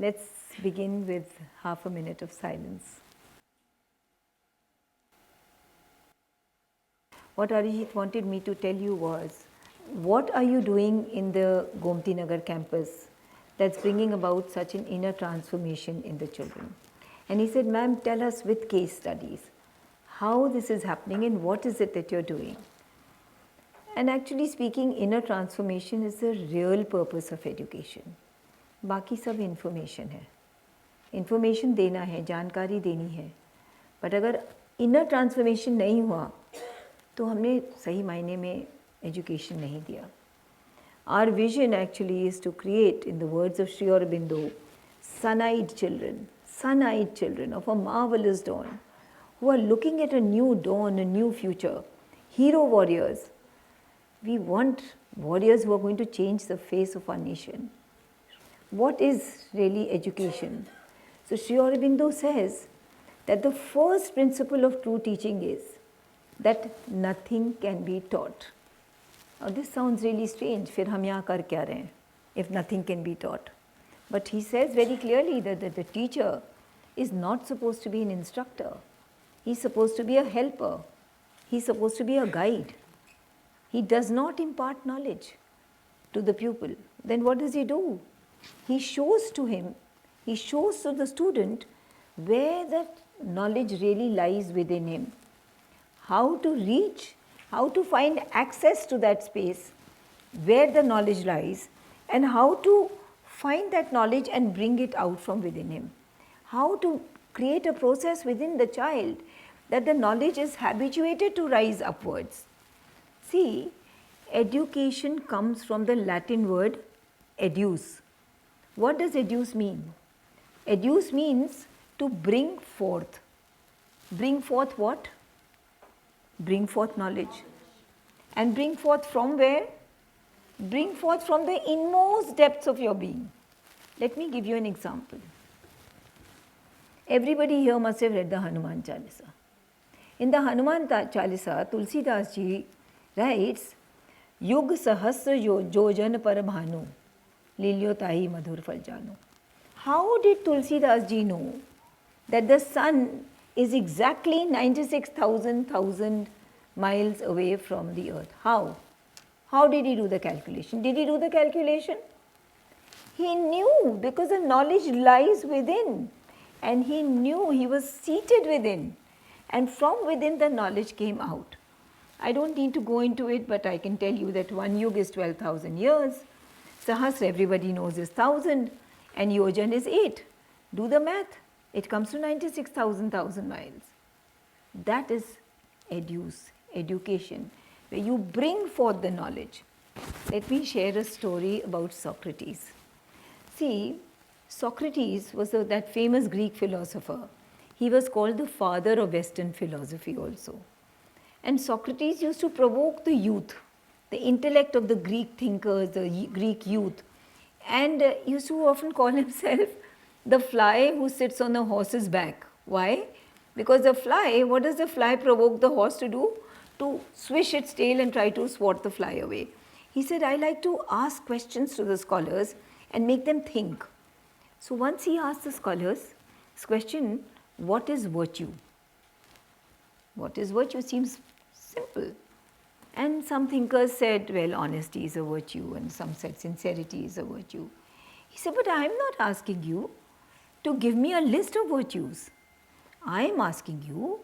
Let's begin with half a minute of silence. What Arijit wanted me to tell you was, what are you doing in the Gomti Nagar campus that's bringing about such an inner transformation in the children? And he said, ma'am, tell us with case studies how this is happening and what is it that you're doing. And actually speaking, inner transformation is the real purpose of education. बाकी सब information है, information देना है, जानकारी देनी है, but अगर inner transformation नहीं हुआ तो हमने सही मायने में एजुकेशन नहीं दिया. Our vision actually is to create, in the words of Sri Aurobindo, sun-eyed children of a marvelous dawn, who are looking at a new dawn, a new future, hero warriors. We want warriors who are going to change the face of our nation. What is really education? So Sri Aurobindo says that the first principle of true teaching is that nothing can be taught. Now this sounds really strange, फिर हम यहाँ कर क्या रहे हैं, if nothing can be taught. But he says very clearly that the teacher is not supposed to be an instructor. He's supposed to be a helper. He's supposed to be a guide. He does not impart knowledge to the pupil. Then what does he do? He shows to the student where that knowledge really lies within him. How to reach, how to find access to that space where the knowledge lies, and how to find that knowledge and bring it out from within him. How to create a process within the child that the knowledge is habituated to rise upwards. See, education comes from the Latin word educe. What does educe mean? Educe means to bring forth. Bring forth what? Bring forth knowledge. And bring forth from where? Bring forth from the inmost depths of your being. Let me give you an example. Everybody here must have read the Hanuman Chalisa. In the Hanuman Chalisa, Tulsidas ji writes, Yug sahasra jojan parabhanu, lilyo tahi madhur fal jano. How did Tulsidas ji know that the sun is exactly 96,000 miles away from the earth? How? How did he do the calculation? Did he do the calculation? He knew, because the knowledge lies within, and he knew, he was seated within, and from within the knowledge came out. I don't need to go into it, but I can tell you that one yug is 12,000 years, sahasra everybody knows is 1,000, and yojan is 8. Do the math, it comes to 96,000 miles. That is education, where you bring forth the knowledge. Let me share a story about Socrates. See, Socrates was that famous Greek philosopher. He was called the father of Western philosophy also. And Socrates used to provoke the youth, the intellect of the Greek thinkers, the Greek youth, and used to often call himself the fly who sits on a horse's back. Why? Because the fly, what does the fly provoke the horse to do? To swish its tail and try to swat the fly away. He said, I like to ask questions to the scholars and make them think. So once he asked the scholars this question, what is virtue? What is virtue? Seems simple. And some thinkers said, well, honesty is a virtue, and some said sincerity is a virtue. He said, but I am not asking you to give me a list of virtues. I am asking you,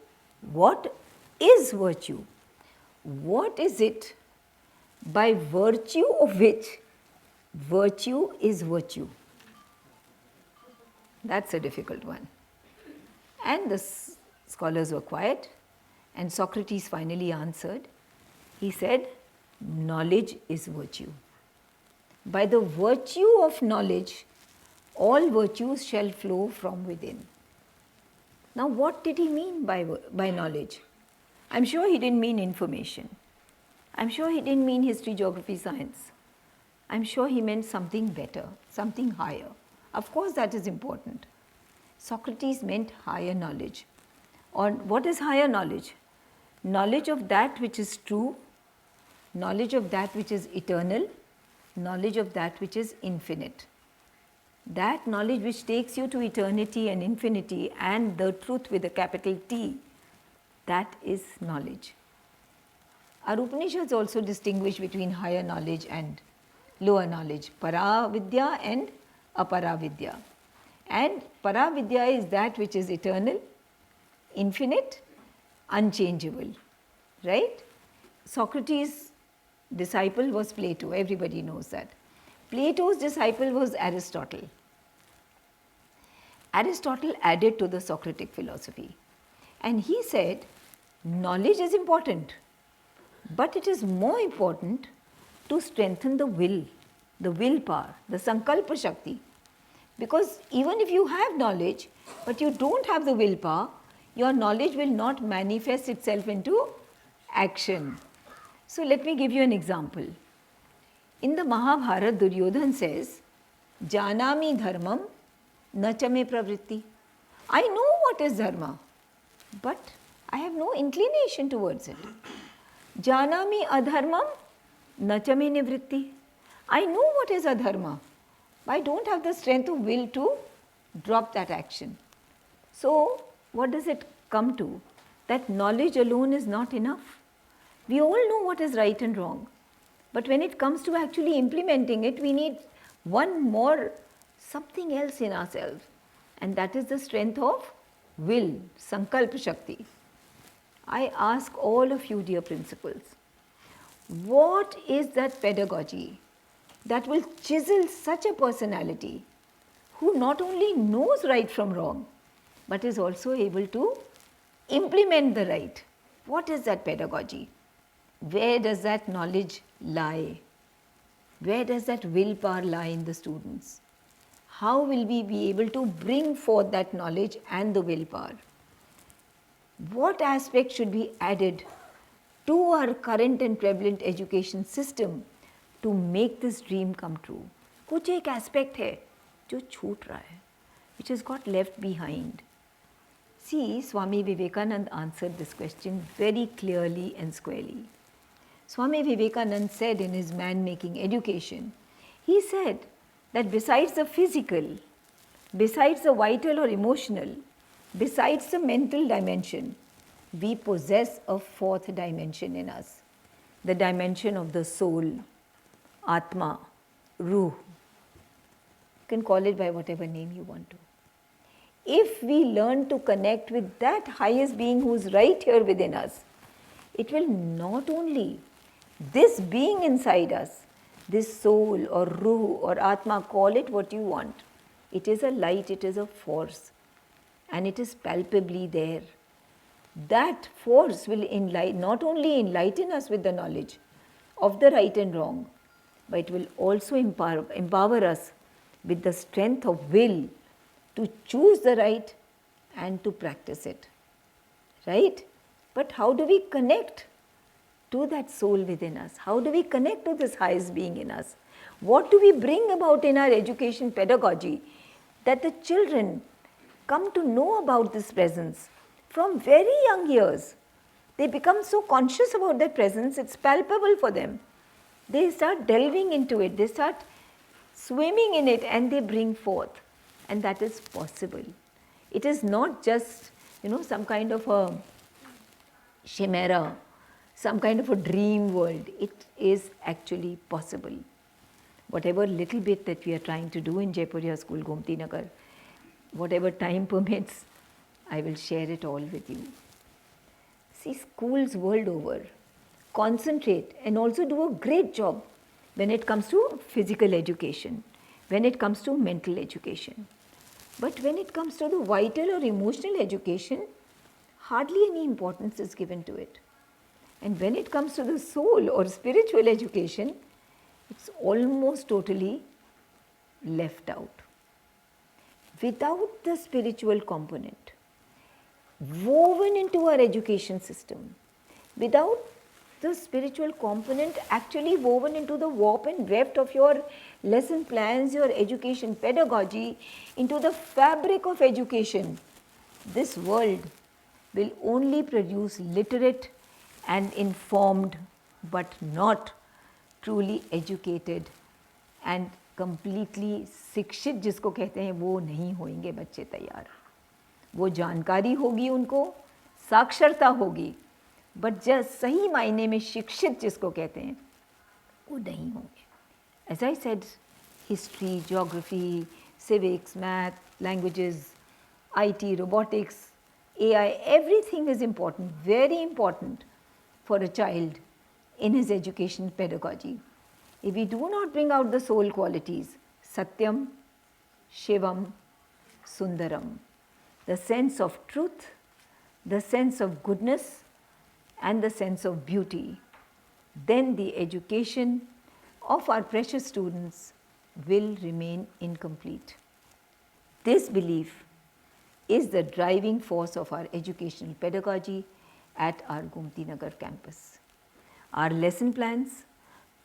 what is virtue? What is it by virtue of which virtue is virtue? That's a difficult one. And the scholars were quiet, and Socrates finally answered. He said, knowledge is virtue. By the virtue of knowledge, all virtues shall flow from within. Now what did he mean by knowledge? I'm sure he didn't mean information. I'm sure he didn't mean history, geography, science. I'm sure he meant something better, something higher. Of course that is important. Socrates meant higher knowledge. Or what is higher knowledge? Knowledge of that which is true, knowledge of that which is eternal, knowledge of that which is infinite. That knowledge which takes you to eternity and infinity and the truth with a capital T, that is knowledge. Our Upanishads also distinguish between higher knowledge and lower knowledge, para vidya and apara vidya. And para vidya is that which is eternal, infinite, unchangeable, right? Socrates' disciple was Plato, everybody knows that. Plato's disciple was Aristotle. Aristotle added to the Socratic philosophy, and he said, knowledge is important, but it is more important to strengthen the willpower, the sankalpa shakti. Because even if you have knowledge, but you don't have the willpower, your knowledge will not manifest itself into action. So let me give you an example. In the Mahabharata, Duryodhan says, Janami dharmam nachame pravritti. I know what is dharma, but I have no inclination towards it. Janami adharmam nachame nivritti. I know what is adharma, but I don't have the strength of will to drop that action. So what does it come to? That knowledge alone is not enough. We all know what is right and wrong, but when it comes to actually implementing it, we need one more, something else in ourselves, and that is the strength of will, sankalpa shakti. I ask all of you, dear principals, what is that pedagogy that will chisel such a personality who not only knows right from wrong, but is also able to implement the right? What is that pedagogy? Where does that knowledge lie? Where does that willpower lie in the students? How will we be able to bring forth that knowledge and the willpower? What aspect should be added to our current and prevalent education system to make this dream come true? कुछ एक aspect है जो छूट रहा है, which has got left behind. See, Swami Vivekananda answered this question very clearly and squarely. Swami Vivekananda said in his man-making education, he said that besides the physical, besides the vital or emotional, besides the mental dimension, we possess a fourth dimension in us, the dimension of the soul, Atma, Ruh. You can call it by whatever name you want to. If we learn to connect with that highest being who is right here within us, it will not only this being inside us, this soul or Ruh or Atma, call it what you want. It is a light, it is a force, and it is palpably there. That force will not only enlighten us with the knowledge of the right and wrong, but it will also empower us with the strength of will to choose the right and to practice it. Right? But how do we connect to that soul within us? How do we connect to this highest being in us? What do we bring about in our education pedagogy that the children come to know about this presence from very young years? They become so conscious about that presence, it's palpable for them. They start delving into it, they start swimming in it, and they bring forth. And that is possible. It is not just, some kind of a chimera, some kind of a dream world. It is actually possible. Whatever little bit that we are trying to do in Jaipuria School, Gomti Nagar, whatever time permits, I will share it all with you. See, schools world over concentrate and also do a great job when it comes to physical education, when it comes to mental education. But when it comes to the vital or emotional education, hardly any importance is given to it. And when it comes to the soul or spiritual education, it's almost totally left out. Without the spiritual component woven into our education system, without the spiritual component actually woven into the warp and weft of your lesson plans, your education pedagogy, into the fabric of education, this world will only produce literate and informed but not truly educated and completely शिक्षित जिसको कहते हैं वो नहीं होंगे बच्चे तैयार। वो जानकारी होगी उनको, साक्षरता होगी, बट जस्ट सही मायने में शिक्षित जिसको कहते हैं वो नहीं होंगे। As I said, history, geography, civics, math, languages, IT, robotics, AI, everything is important, very important for a child in his education pedagogy. If we do not bring out the soul qualities, Satyam, Shivam, Sundaram, the sense of truth, the sense of goodness, and the sense of beauty, then the education of our precious students will remain incomplete. This belief is the driving force of our educational pedagogy at our Gomti Nagar campus. Our lesson plans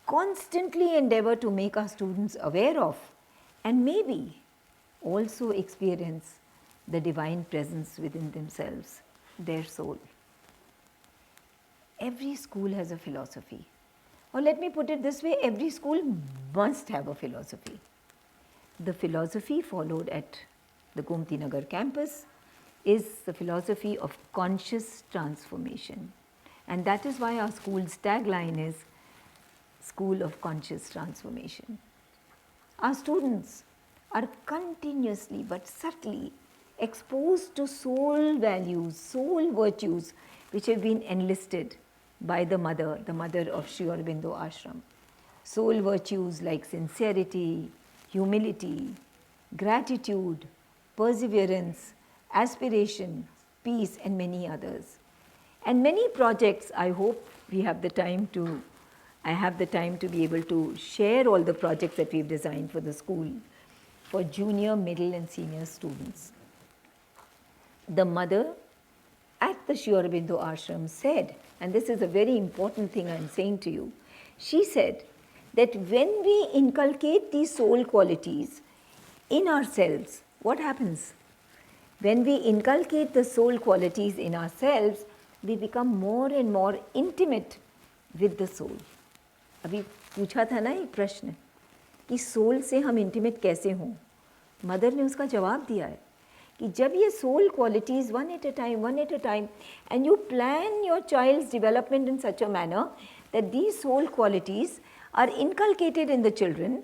constantly endeavor to make our students aware of and maybe also experience the divine presence within themselves, their soul. Every school has a philosophy. Or let me put it this way, every school must have a philosophy. The philosophy followed at the Gomti Nagar campus is the philosophy of conscious transformation. And that is why our school's tagline is School of Conscious Transformation. Our students are continuously but subtly exposed to soul values, soul virtues which have been enlisted by the mother of Sri Aurobindo Ashram. Soul virtues like sincerity, humility, gratitude, perseverance, aspiration, peace, and many others. And many projects, I hope I have the time to be able to share all the projects that we've designed for the school for junior, middle, and senior students. The mother at the Sri Aurobindo Ashram said, and this is a very important thing I am saying to you, she said that when we inculcate these soul qualities in ourselves, what happens? When we inculcate the soul qualities in ourselves, we become more and more intimate with the soul. अभी पूछा था ना एक प्रश्न कि soul से हम intimate कैसे हों, मदर ने उसका जवाब दिया है कि जब ये soul qualities one at a time and you plan your child's development in such a manner that these soul qualities are inculcated in the children,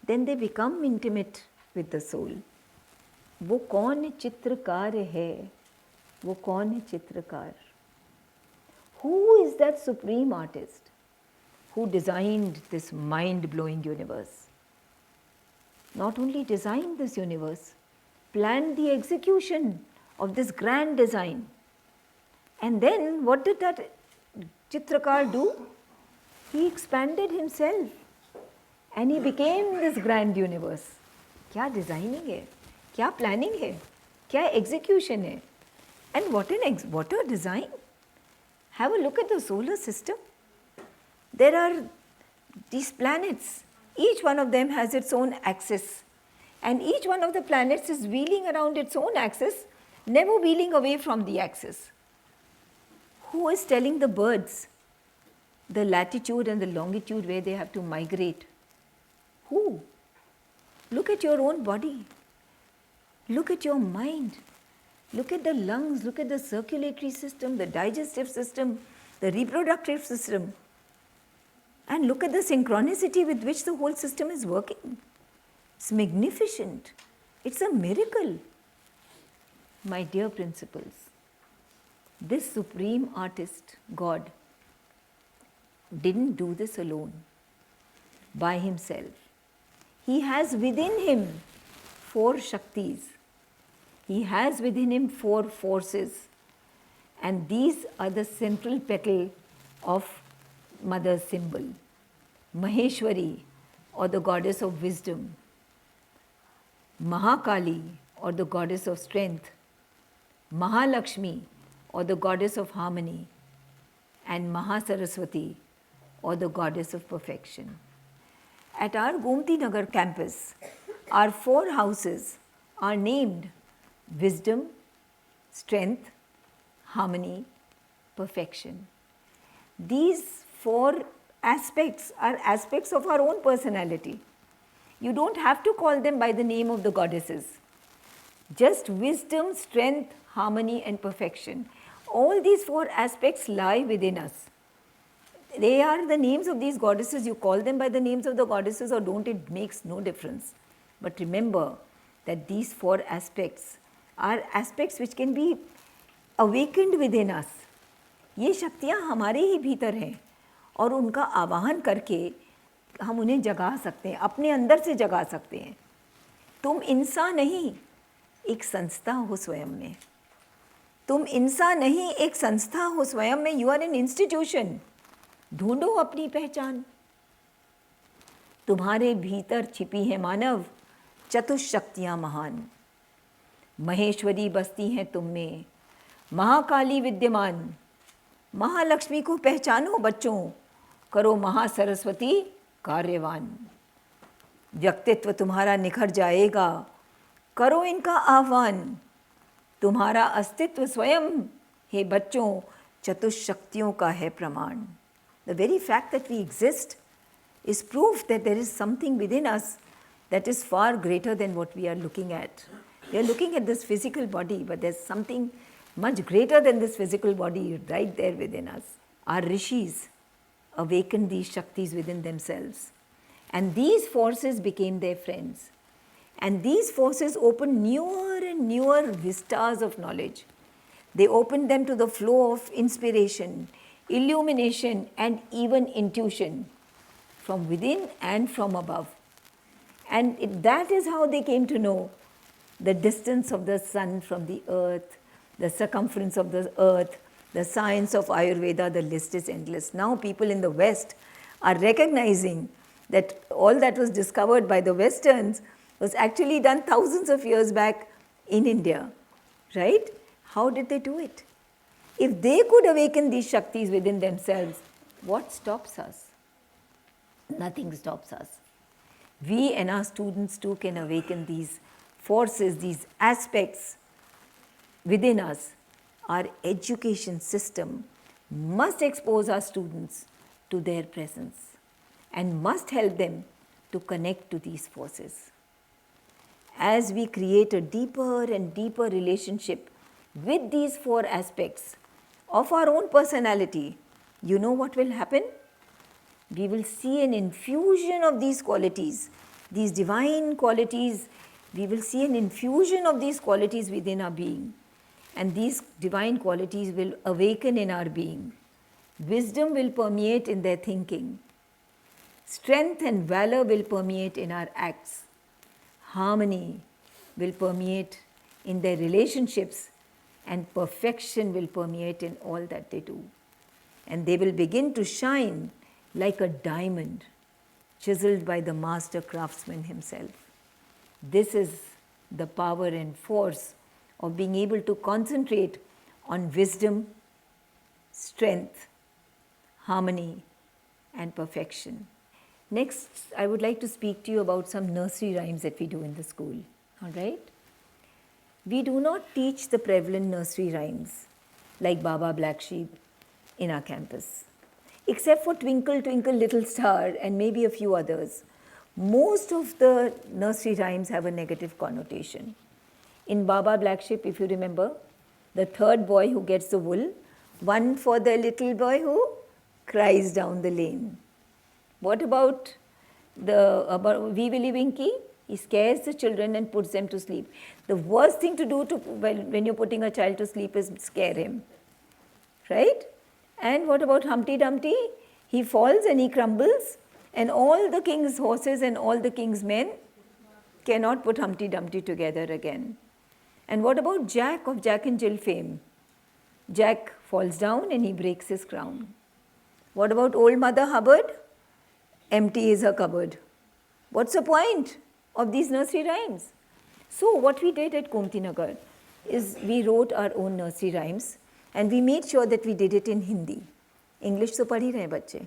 then they become intimate with the soul. वो कौन चित्रकार है, वो कौन है चित्रकार? Who is that supreme artist who designed this mind-blowing universe? Not only designed this universe, planned the execution of this grand design. And then what did that Chitrakar do? He expanded himself and he became this grand universe. क्या designing है, क्या planning है, क्या execution है, and what a design. Have a look at the solar system. There are these planets, each one of them has its own axis. And each one of the planets is wheeling around its own axis, never wheeling away from the axis. Who is telling the birds the latitude and the longitude where they have to migrate? Who? Look at your own body. Look at your mind. Look at the lungs, look at the circulatory system, the digestive system, the reproductive system. And look at the synchronicity with which the whole system is working. It's magnificent. It's a miracle. My dear principals, this supreme artist, God, didn't do this alone, by himself. He has within him 4 Shaktis. He has within him 4 forces. And these are the central petal of Mother's symbol. Maheshwari, or the goddess of wisdom. Mahakali, or the goddess of strength. Mahalakshmi, or the goddess of harmony. And Mahasaraswati, or the goddess of perfection. At our Gomti Nagar campus, our 4 houses are named wisdom, strength, harmony, perfection. These 4 aspects are aspects of our own personality. You don't have to call them by the name of the goddesses. Just wisdom, strength, harmony and perfection. All these 4 aspects lie within us. They are the names of these goddesses. You call them by the names of the goddesses or don't, it makes no difference. But remember that these 4 aspects are aspects which can be awakened within us. ये शक्तियाँ हमारे ही भीतर हैं और उनका आवाहन करके हम उन्हें जगा सकते हैं, अपने अंदर से जगा सकते हैं. तुम इंसान नहीं, एक संस्था हो स्वयं में. तुम इंसान नहीं, एक संस्था हो स्वयं में. You are an institution. ढूंढो अपनी पहचान. तुम्हारे भीतर छिपी है मानव चतुष्शक्तियाँ महान. महेश्वरी बसती हैं तुम में, महाकाली विद्यमान. महालक्ष्मी को पहचानो बच्चों, करो महासरस्वती कार्यवान. व्यक्तित्व तुम्हारा निखर जाएगा, करो इनका आह्वान. तुम्हारा अस्तित्व स्वयं हे बच्चों चतुष्शक्तियों का है प्रमाण. The very fact that we exist is proof that there is something within us that is far greater than what we are looking at. We are looking at this physical body, but there's something much greater than this physical body right there within us. Our rishis awakened these shaktis within themselves, and these forces became their friends. And these forces opened newer and newer vistas of knowledge. They opened them to the flow of inspiration, illumination, and even intuition from within and from above. And that is how they came to know the distance of the sun from the earth, the circumference of the earth, the science of Ayurveda. The list is endless. Now people in the West are recognizing that all that was discovered by the Westerns was actually done thousands of years back in India, right? How did they do it? If they could awaken these Shaktis within themselves, what stops us? Nothing stops us. We and our students too can awaken these forces, these aspects within us. Our education system must expose our students to their presence and must help them to connect to these forces. As we create a deeper and deeper relationship with these 4 aspects of our own personality, you know what will happen? We will see an infusion of these qualities, these divine qualities. We will see an infusion of these qualities within our being, and these divine qualities will awaken in our being. Wisdom will permeate in their thinking. Strength and valor will permeate in our acts. Harmony will permeate in their relationships, and perfection will permeate in all that they do. And they will begin to shine like a diamond chiseled by the master craftsman himself. This is the power and force of being able to concentrate on wisdom, strength, harmony, and perfection. Next, I would like to speak to you about some nursery rhymes that we do in the school. All right? We do not teach the prevalent nursery rhymes like Baba Black Sheep in our campus. Except for Twinkle Twinkle Little Star and maybe a few others, most of the nursery rhymes have a negative connotation. In Baba Black Sheep, if you remember, the third boy who gets the wool, one for the little boy who cries down the lane. What about Wee Willie Winky? He scares the children and puts them to sleep. The worst thing to do when you're putting a child to sleep is scare him, right? And what about Humpty Dumpty? He falls and he crumbles, and all the king's horses and all the king's men cannot put Humpty Dumpty together again. And what about Jack of Jack and Jill fame? Jack falls down and he breaks his crown. What about Old Mother Hubbard? Empty is her cupboard. What's the point of these nursery rhymes? So what we did at Gomti Nagar is we wrote our own nursery rhymes, and we made sure that we did it in Hindi. English to पढ़ ही रहे बच्चे.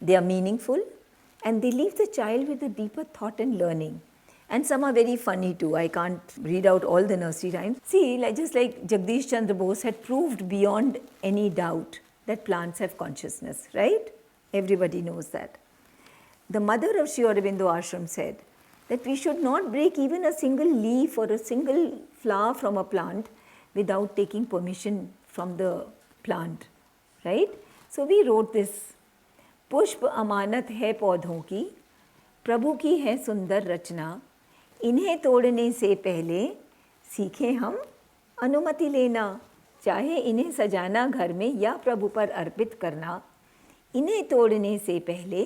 They are meaningful and they leave the child with a deeper thought and learning. And some are very funny too. I can't read out all the nursery rhymes. See, just like Jagdish Chandra Bose had proved beyond any doubt that plants have consciousness, right? Everybody knows that. the mother of Sri Aurobindo Ashram said that we should not break even a single leaf or a single flower from a plant without taking permission from the plant, right? So we wrote this, पुष्प अमानत है पौधों की, प्रभु की है सुंदर रचना, इन्हें तोड़ने से पहले सीखें हम अनुमति लेना, चाहे इन्हें सजाना घर में या प्रभु पर अर्पित करना, इन्हें तोड़ने से पहले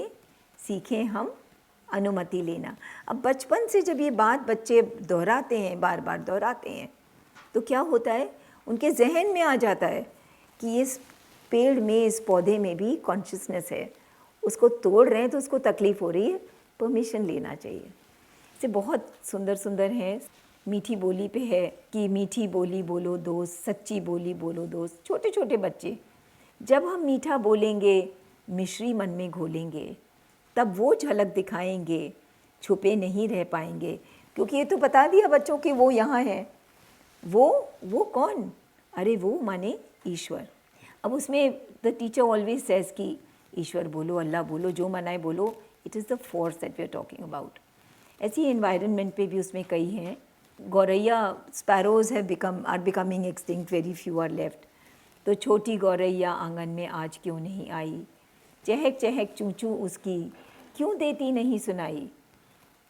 सीखें हम अनुमति लेना। अब बचपन से जब ये बात बच्चे दोहराते हैं, बार बार दोहराते हैं, तो क्या होता है, उनके जहन में आ जाता है कि इस पेड़ में, इस पौधे में भी कॉन्शियसनेस है, उसको तोड़ रहे हैं तो उसको तकलीफ़ हो रही है, परमिशन लेना चाहिए। इसे बहुत सुंदर सुंदर हैं, मीठी बोली पे है कि मीठी बोली बोलो दोस्त, सच्ची बोली बोलो दोस्त। छोटे छोटे बच्चे जब हम मीठा बोलेंगे, मिश्री मन में घोलेंगे, तब वो झलक दिखाएंगे, छुपे नहीं रह पाएंगे, क्योंकि ये तो बता दिया बच्चों कि वो यहाँ है। वो कौन? अरे वो माने ईश्वर। अब उसमें द टीचर ऑलवेज सेज कि ईश्वर बोलो, अल्लाह बोलो, जो मनाए बोलो, it is the force that we are talking about. ऐसी एनवायरनमेंट पे भी उसमें कई हैं। गौरैया, sparrows are becoming extinct, very few are left. तो छोटी गौरैया आंगन में आज क्यों नहीं आई, चहक चहक चूँ चूँ उसकी क्यों देती नहीं सुनाई।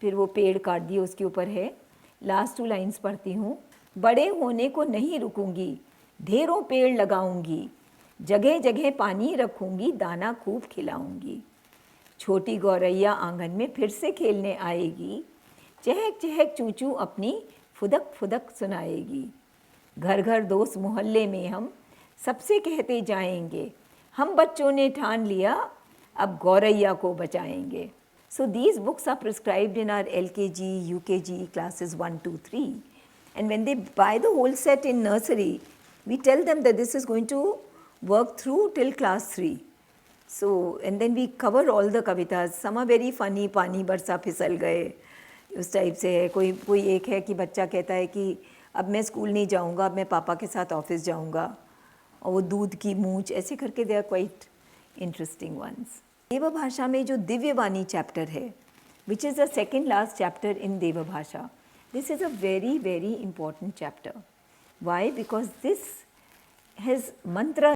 फिर वो पेड़ काट दिए, उसके ऊपर है, लास्ट 2 लाइन्स पढ़ती हूँ। बड़े होने को नहीं रुकूंगी, ढेरों पेड़ लगाऊंगी, जगह जगह पानी रखूंगी, दाना खूब खिलाऊंगी। छोटी गौरैया आंगन में फिर से खेलने आएगी, चहक चहक चूँ चूँ अपनी फुदक फुदक सुनाएगी। घर घर दोस्त मोहल्ले में हम सबसे कहते जाएंगे, हम बच्चों ने ठान लिया अब गौरैया को बचाएंगे। So these books are prescribed in our LKG, UKG classes 1, 2, 3. And when they buy the whole set in nursery, we tell them that this is going to work through till class 3. So, and then we cover all the kavitas. Some are very funny, पानी बरसा फिसल गए, उस type से है। कोई एक है कि बच्चा कहता है कि अब मैं स्कूल नहीं जाऊंगा, अब मैं पापा के साथ ऑफिस जाऊंगा, और वो दूध की मूंछ, ऐसे करके they are quite interesting ones. Dev Bhasha में जो दिव्यवाणी चैप्टर है, which is the second last chapter in Dev Bhasha, this is a very very important chapter. Why? Because this has mantra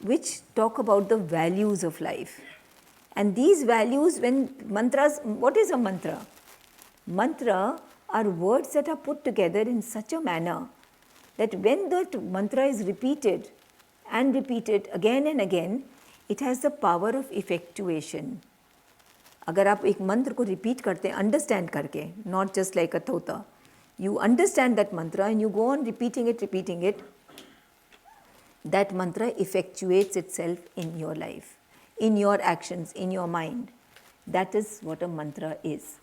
which talk about the values of life. And these values, when mantras, what is a mantra? Mantra are words that are put together in such a manner that when that mantra is repeated and repeated again and again, it has the power of effectuation. अगर आप एक मंत्र को repeat करते हैं understand करके, not just like a thota, you understand that mantra and you go on repeating it, that mantra effectuates itself in your life, in your actions, in your mind. That is what a mantra is.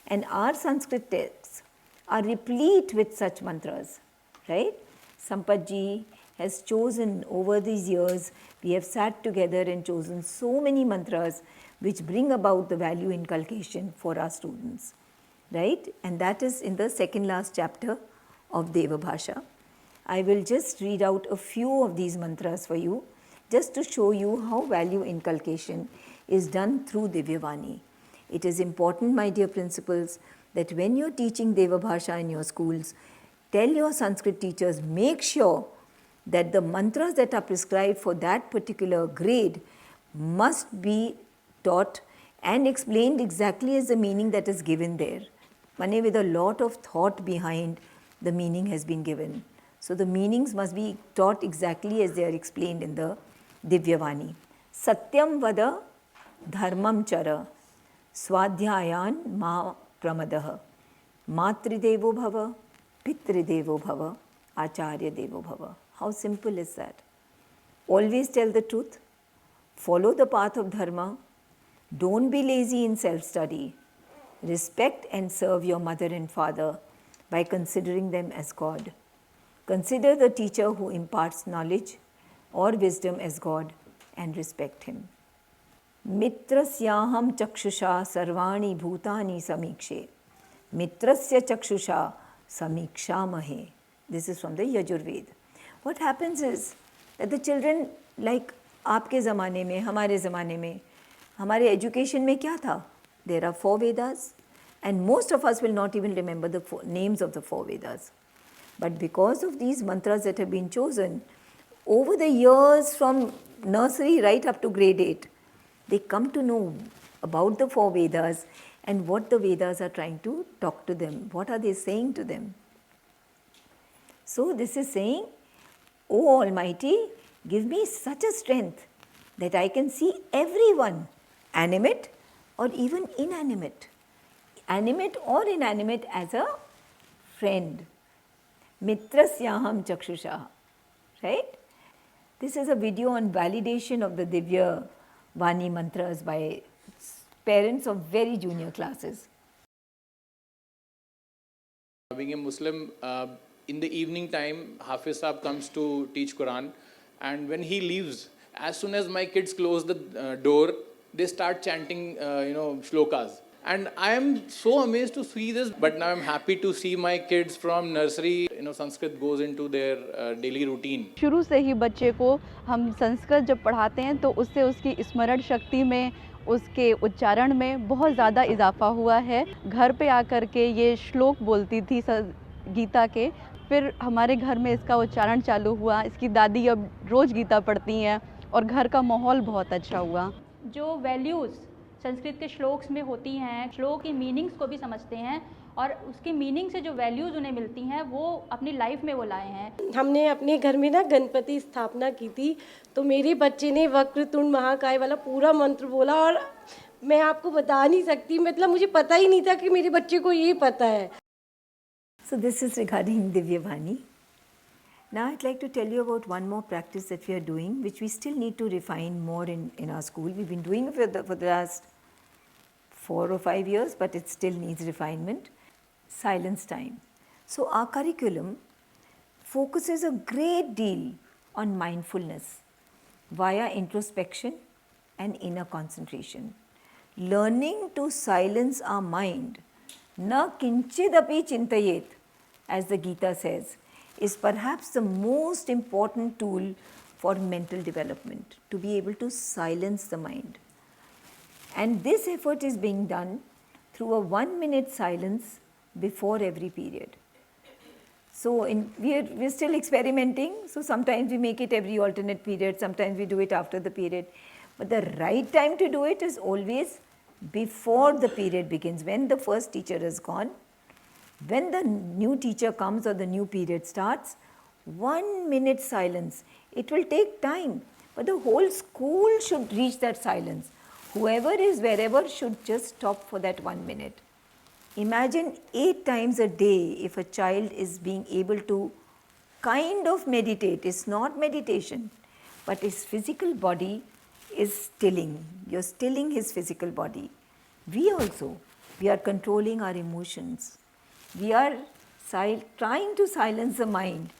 And our Sanskrit texts are replete with such mantras, right? Sampath ji has chosen over these years, we have sat together and chosen so many mantras which bring about the value inculcation for our students, right? And that is in the second last chapter of Deva Bhasha. I will just read out a few of these mantras for you, just to show you how value inculcation is done through Divyavani. It is important, my dear principals, that when you're teaching Deva Bhasha in your schools, tell your Sanskrit teachers, make sure that the mantras that are prescribed for that particular grade must be taught and explained exactly as the meaning that is given there. Mane, with a lot of thought behind the meaning has been given. So the meanings must be taught exactly as they are explained in the Divyavani. Satyam vada dharmam chara swadhyayan ma pramadaha matridevo bhava pitridevo bhava acharya devo bhava. How simple is that? Always tell the truth, follow the path of dharma, don't be lazy in self-study, respect and serve your mother and father by considering them as God. Consider the teacher who imparts knowledge or wisdom as God and respect him. Mitrasyaham chakshusha sarvani bhutani samikshe. Mitrasya chakshusha samiksha mahe. This is from the Yajurved. what happens is that the children, like आपके ज़माने में, हमारे ज़माने में, हमारे education में क्या था? There are 4 Vedas, and most of us will not even remember the names of the 4 Vedas. But because of these mantras that have been chosen, over the years from nursery right up to grade 8, they come to know about the 4 Vedas and what the Vedas are trying to talk to them. What are they saying to them? So this is saying, O Almighty, give me such a strength that I can see everyone, animate or even inanimate, animate or inanimate, as a friend. Mitrasyaham chakshusha, right? This is a video on validation of the Divya Vani mantras by parents of very junior classes. Being a Muslim, in the evening time, Hafiz Saab comes to teach Quran, and when he leaves, as soon as my kids close the door, they start chanting, shlokas. And I am so amazed to see this, but now I'm happy to see my kids from nursery, Sanskrit goes into their daily routine. शुरू से ही बच्चे को हम संस्कृत जब पढ़ाते हैं तो उससे उसकी स्मरण शक्ति में, उसके उच्चारण में बहुत ज़्यादा इजाफा हुआ है। घर पे आकर के ये श्लोक बोलती थी गीता के, फिर हमारे घर में इसका उच्चारण चालू हुआ। इसकी दादी अब रोज़ गीता पढ़ती हैं और घर का माहौल बहुत अच्छा हुआ। जो वैल्यूज़ संस्कृत के श्लोक्स में होती हैं, श्लोक की मीनिंग्स को भी समझते हैं और उसकी मीनिंग से जो वैल्यूज़ उन्हें मिलती हैं वो अपनी लाइफ में वो लाए हैं। हमने अपने घर में ना गणपति स्थापना की थी, तो मेरे बच्चे ने वक्रतुंड महाकाय वाला पूरा मंत्र बोला और मैं आपको बता नहीं सकती, मतलब मुझे पता ही नहीं था कि मेरे बच्चे को ये पता है। So this is regarding Divya Vani. Now I'd like to tell you about one more practice that we are doing, which we still need to refine more in our school. We've been doing it for the last 4 or 5 years, but it still needs refinement. Silence time. So our curriculum focuses a great deal on mindfulness via introspection and inner concentration. Learning to silence our mind, na kinchidapi chintayet, as the Gita says, is perhaps the most important tool for mental development, to be able to silence the mind. And this effort is being done through a 1-minute silence before every period. So we're still experimenting, so sometimes we make it every alternate period, sometimes we do it after the period. But the right time to do it is always before the period begins, when the first teacher is gone. When the new teacher comes or the new period starts, 1-minute silence. It will take time, but the whole school should reach that silence. Whoever is wherever should just stop for that 1 minute. Imagine 8 times a day if a child is being able to kind of meditate. It's not meditation, but his physical body is stilling. You're stilling his physical body. We are controlling our emotions. We are trying to silence the mind,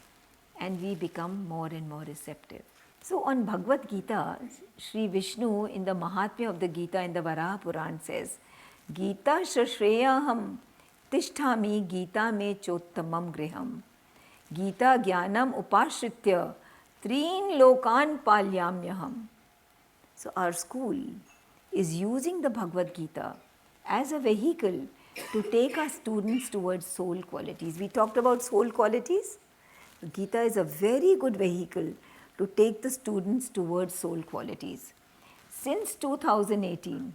and we become more and more receptive. So on Bhagwat Gita, Sri Vishnu in the Mahatmya of the Gita in the Varaha Puran says, Gita Shashreyaham Tishtami Gita me chottamam griham. Gita Jnanam Upashritya Treen Lokan Palyamyaham. So our school is using the Bhagwat Gita as a vehicle to take our students towards soul qualities. We talked about soul qualities. Gita is a very good vehicle to take the students towards soul qualities. Since 2018,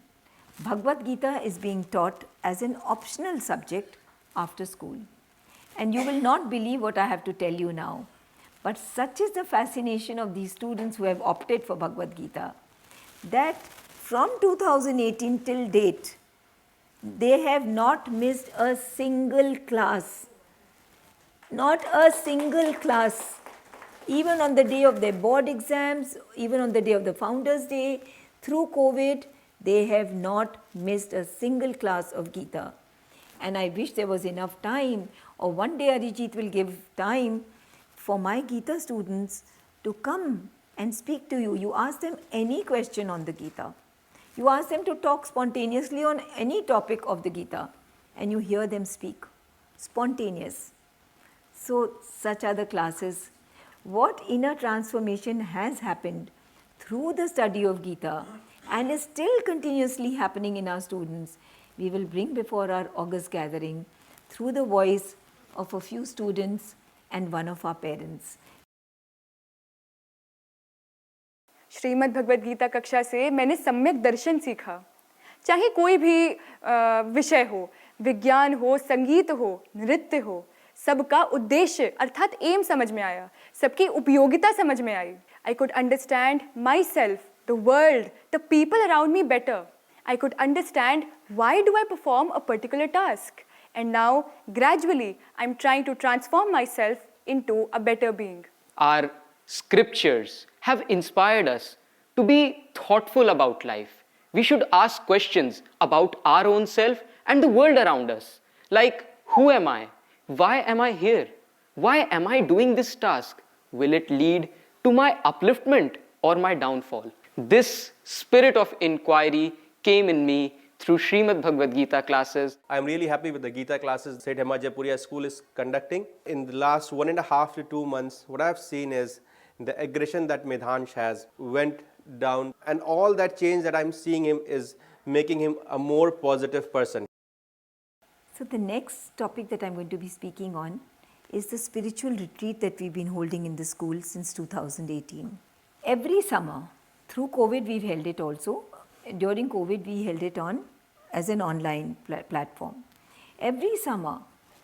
Bhagwat Gita is being taught as an optional subject after school. And you will not believe what I have to tell you now. But such is the fascination of these students who have opted for Bhagwat Gita, that from 2018 till date, they have not missed a single class. Not a single class. Even on the day of their board exams, even on the day of the Founders' Day, through COVID, they have not missed a single class of Gita. And I wish there was enough time, or one day Arijit will give time for my Gita students to come and speak to you. You ask them any question on the Gita. You ask them to talk spontaneously on any topic of the Gita, and you hear them speak. Spontaneous. So such are the classes. what inner transformation has happened through the study of Gita and is still continuously happening in our students, we will bring before our August gathering through the voice of a few students and one of our parents. Shrimad Bhagavad Gita कक्षा से मैंने सम्यक दर्शन सीखा। चाहे कोई भी विषय हो, विज्ञान हो, संगीत हो, नृत्य हो, सबका उद्देश्य अर्थात एम समझ में आया, सबकी उपयोगिता समझ में आई। I could understand myself, the world, the people around me better. I could understand why do I perform a particular task. And now, gradually, I'm trying to transform myself into a better being. Our scriptures have inspired us to be thoughtful about life. We should ask questions about our own self and the world around us. Like, who am I? Why am I here? Why am I doing this task? Will it lead to my upliftment or my downfall? This spirit of inquiry came in me through Srimad Bhagwat Gita classes. I'm really happy with the Gita classes St. Anjali Jaipuria school is conducting. In the last 1.5 to 2 months, what I've seen is the aggression that Medhansh has went down, and all that change that I'm seeing him is making him a more positive person. So the next topic that I'm going to be speaking on is the spiritual retreat that we've been holding in the school since 2018. Every summer, through COVID we've held it also. During COVID we held it on as an online platform. Every summer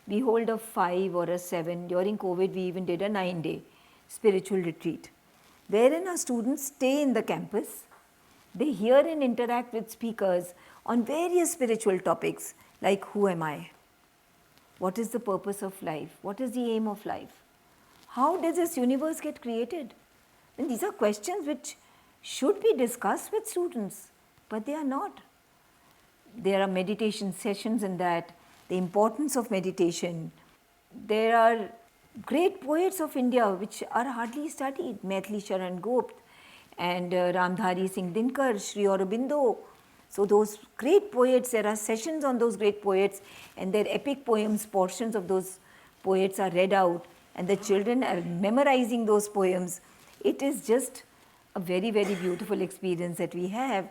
we hold a 5 or a 7. During COVID we even did a 9-day spiritual retreat, wherein our students stay in the campus. They hear and interact with speakers on various spiritual topics like who am I? What is the purpose of life? What is the aim of life? How does this universe get created? And these are questions which should be discussed with students, but they are not. There are meditation sessions in that, the importance of meditation. There are great poets of India which are hardly studied, Maithili Sharan Gopt and Ramdhari Singh Dinkar, Sri Aurobindo. So those great poets, there are sessions on those great poets, and their epic poems, portions of those poets are read out, and the children are memorizing those poems. It is just a very, very beautiful experience that we have.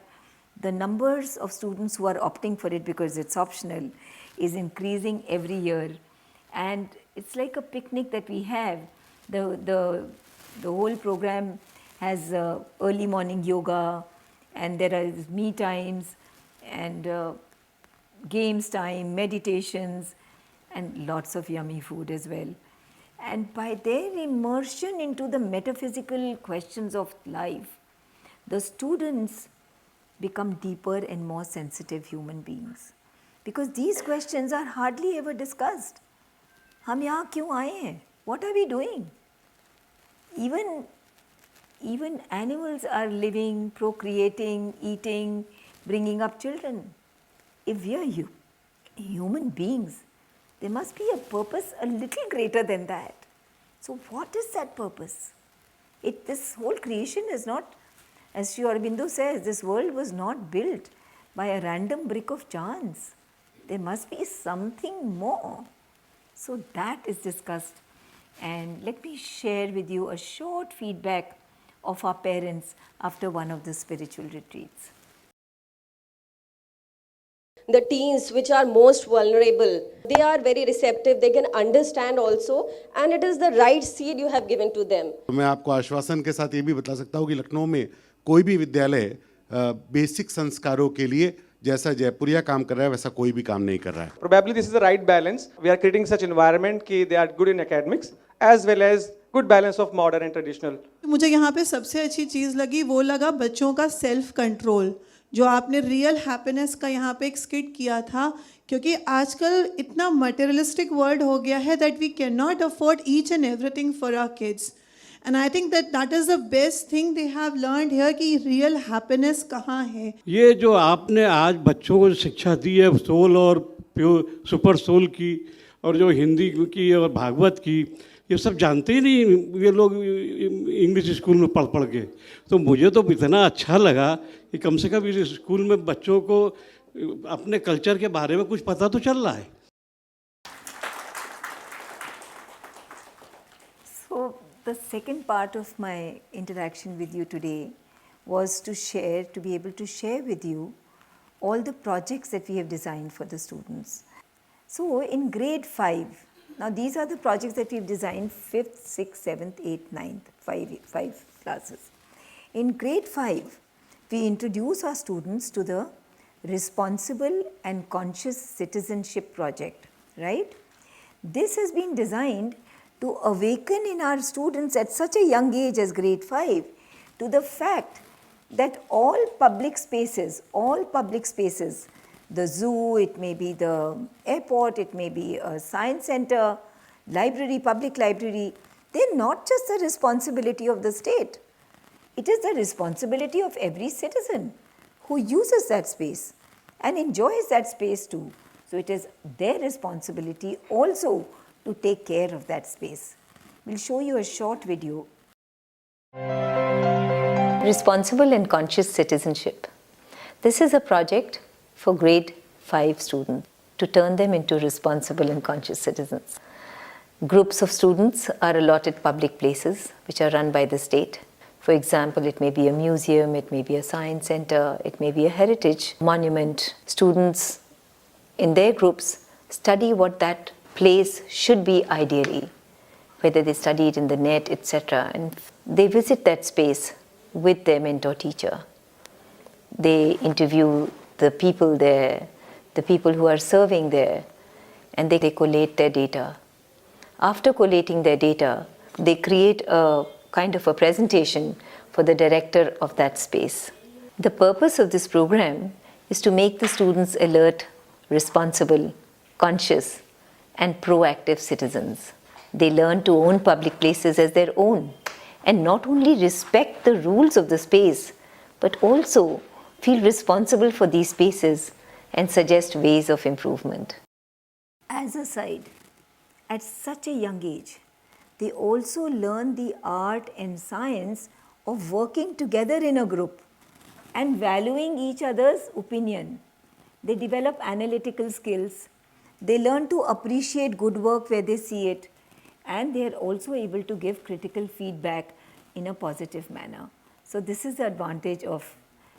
The numbers of students who are opting for it because it's optional is increasing every year, and it's like a picnic that we have. The whole program has early morning yoga, and there are me times and games time, meditations, and lots of yummy food as well. And by their immersion into the metaphysical questions of life, the students become deeper and more sensitive human beings. Because these questions are hardly ever discussed. हम यहाँ क्यों आए हैं? What are we doing? Even animals are living, procreating, eating, bringing up children. If we are human beings, there must be a purpose a little greater than that. So what is that purpose? This whole creation is not, as Sri Aurobindo says, this world was not built by a random brick of chance. There must be something more. So that is discussed, and let me share with you a short feedback of our parents after one of the spiritual retreats. The teens which are most vulnerable, they are very receptive, they can understand also, and it is the right seed you have given to them. मैं आपको आश्वासन के साथ ये भी बता सकता हूँ कि लखनऊ में कोई भी विद्यालय बेसिक संस्कारों के लिए जैसा जयपुरिया काम कर रहा है वैसा कोई भी काम नहीं कर रहा है. Probably this is the right balance. We are creating such environment कि they are good in academics as well as good balance of modern and traditional. मुझे यहाँ पे सबसे अच्छी चीज़ लगी वो लगा बच्चों का सेल्फ कंट्रोल, जो आपने रियल हैप्पीनेस का यहाँ पे एक स्किट किया था, क्योंकि आजकल इतना मटेरियलिस्टिक वर्ल्ड हो गया है that we can not afford each and everything for our kids. And I think that is the best thing they have learned here कि रियल हैप्पीनेस कहाँ है. ये जो आपने आज बच्चों को शिक्षा दी है सोल और प्योर सुपर सोल की, और जो हिंदी की और भागवत की, ये सब जानते ही नहीं ये लोग इंग्लिश स्कूल में पढ़ के. तो मुझे तो इतना अच्छा लगा कि कम से कम इस स्कूल में बच्चों को अपने कल्चर के बारे में कुछ पता तो चल रहा है. So The second part of my interaction with you today was to be able to share with you all the projects that we have designed for the students. So in grade 5, now these are the projects that we've designed 5th, 6th, 7th, 8th, 9th, 5 classes. In grade 5, we introduce our students to the Responsible and Conscious Citizenship project, right? This has been designed to awaken in our students at such a young age as grade 5 to the fact that all public spaces, the zoo, it may be the airport, it may be a science center, library, public library, they're not just the responsibility of the state. It is the responsibility of every citizen who uses that space and enjoys that space too. So it is their responsibility also to take care of that space. We'll show you a short video. Responsible and Conscious Citizenship. This is a project for grade 5 students to turn them into responsible and conscious citizens. Groups of students are allotted public places which are run by the state. For example, it may be a museum, it may be a science center, it may be a heritage monument. Students in their groups study what that place should be ideally, whether they study it in the net, etc. And they visit that space with their mentor teacher. They interview the people there, the people who are serving there, and they collate their data. After collating their data, they create a kind of a presentation for the director of that space. The purpose of this program is to make the students alert, responsible, conscious, and proactive citizens. They learn to own public places as their own and not only respect the rules of the space, but also feel responsible for these spaces and suggest ways of improvement. As a side, at such a young age, they also learn the art and science of working together in a group and valuing each other's opinion. They develop analytical skills. They learn to appreciate good work where they see it, and they are also able to give critical feedback in a positive manner. So this is the advantage of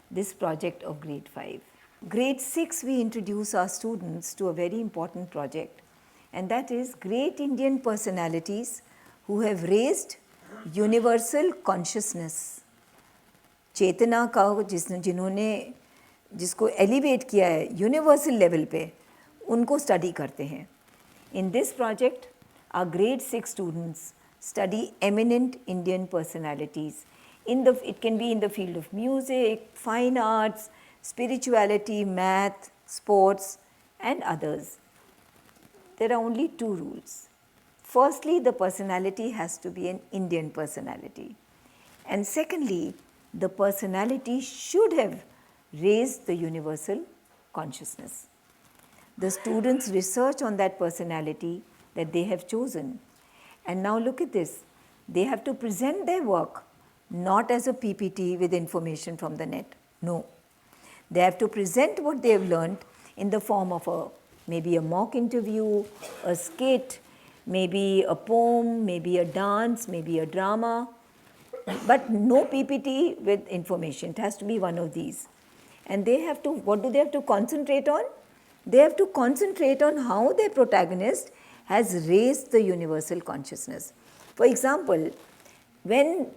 this project of grade 5. Grade 6, we introduce our students to a very important project, and that is great Indian personalities who have raised universal consciousness. चेतना का जिसको elevate किया है universal level पे, उनको study करते हैं. In this project, our grade 6 students study eminent Indian personalities. It can be in the field of music, fine arts, spirituality, math, sports, and others. There are only 2 rules. Firstly, the personality has to be an Indian personality. And secondly, the personality should have raised the universal consciousness. The students research on that personality that they have chosen. And now look at this. They have to present their work not as a PPT with information from the net. No. They have to present what they have learned in the form of maybe a mock interview, a skit, maybe a poem, maybe a dance, maybe a drama, but no PPT with information. It has to be one of these. And they have to, what do they have to concentrate on? They have to concentrate on how their protagonist has raised the universal consciousness. For example, when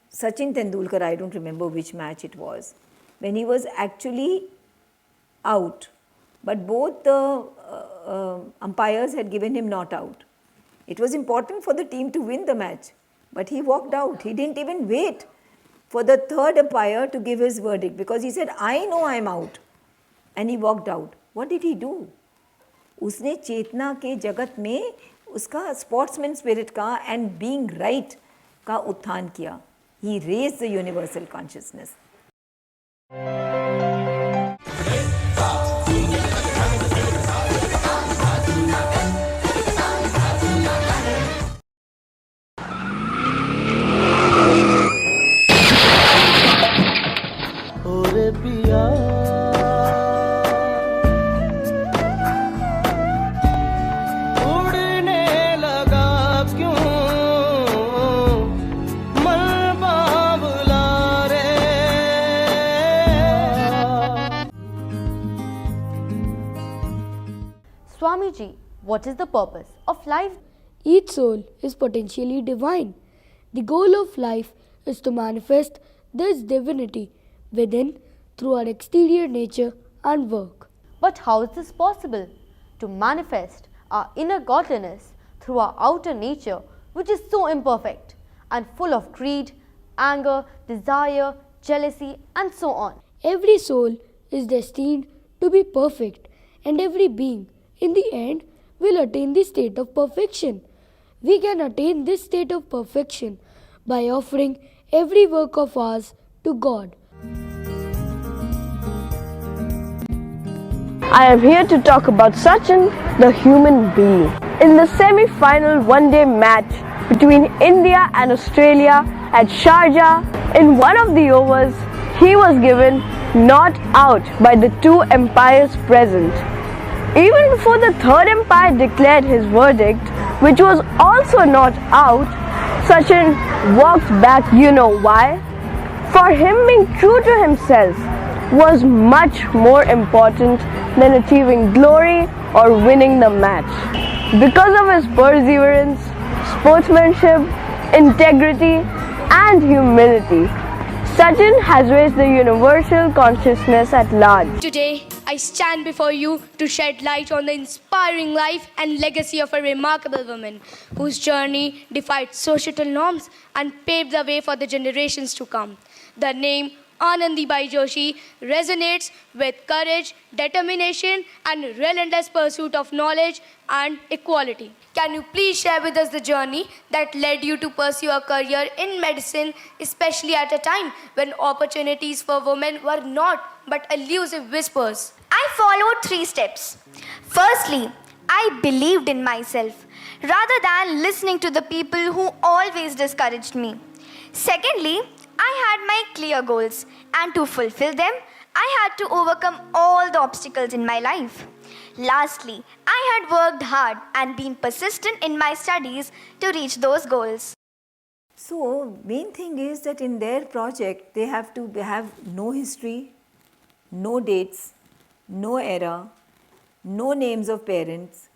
Sachin Tendulkar, I don't remember which match it was, when he was actually out, but both the umpires had given him not out. It was important for the team to win the match, but he walked out. He didn't even wait for the third umpire to give his verdict because he said, I know I'm out. And he walked out. What did he do? उसने चेतना के जगत में उसका sportsman spirit का and being right का उत्थान किया. He raised the universal consciousness. Swamiji, what is the purpose of life? Each soul is potentially divine. The goal of life is to manifest this divinity within through our exterior nature and work. But how is this possible? To manifest our inner godliness through our outer nature, which is so imperfect and full of greed, anger, desire, jealousy, and so on. Every soul is destined to be perfect, and every being, in the end, will attain the state of perfection. We can attain this state of perfection by offering every work of ours to God. I am here to talk about Sachin, the human being. In the semi-final one-day match between India and Australia at Sharjah, in one of the overs, he was given not out by the two umpires present. Even before the third umpire declared his verdict, which was also not out, Sachin walked back. You know why? For him, being true to himself was much more important than achieving glory or winning the match. Because of his perseverance, sportsmanship, integrity, and humility, Sachin has raised the universal consciousness at large. Today, I stand before you to shed light on the inspiring life and legacy of a remarkable woman whose journey defied societal norms and paved the way for the generations to come. The name Anandibai Joshi resonates with courage, determination, and relentless pursuit of knowledge and equality. Can you please share with us the journey that led you to pursue a career in medicine, especially at a time when opportunities for women were not but elusive whispers? I followed 3 steps. Firstly, I believed in myself rather than listening to the people who always discouraged me. Secondly, I had my clear goals, and to fulfill them, I had to overcome all the obstacles in my life. Lastly, I had worked hard and been persistent in my studies to reach those goals. So, main thing is that in their project, they have to have no history, no dates, no era, no names of parents,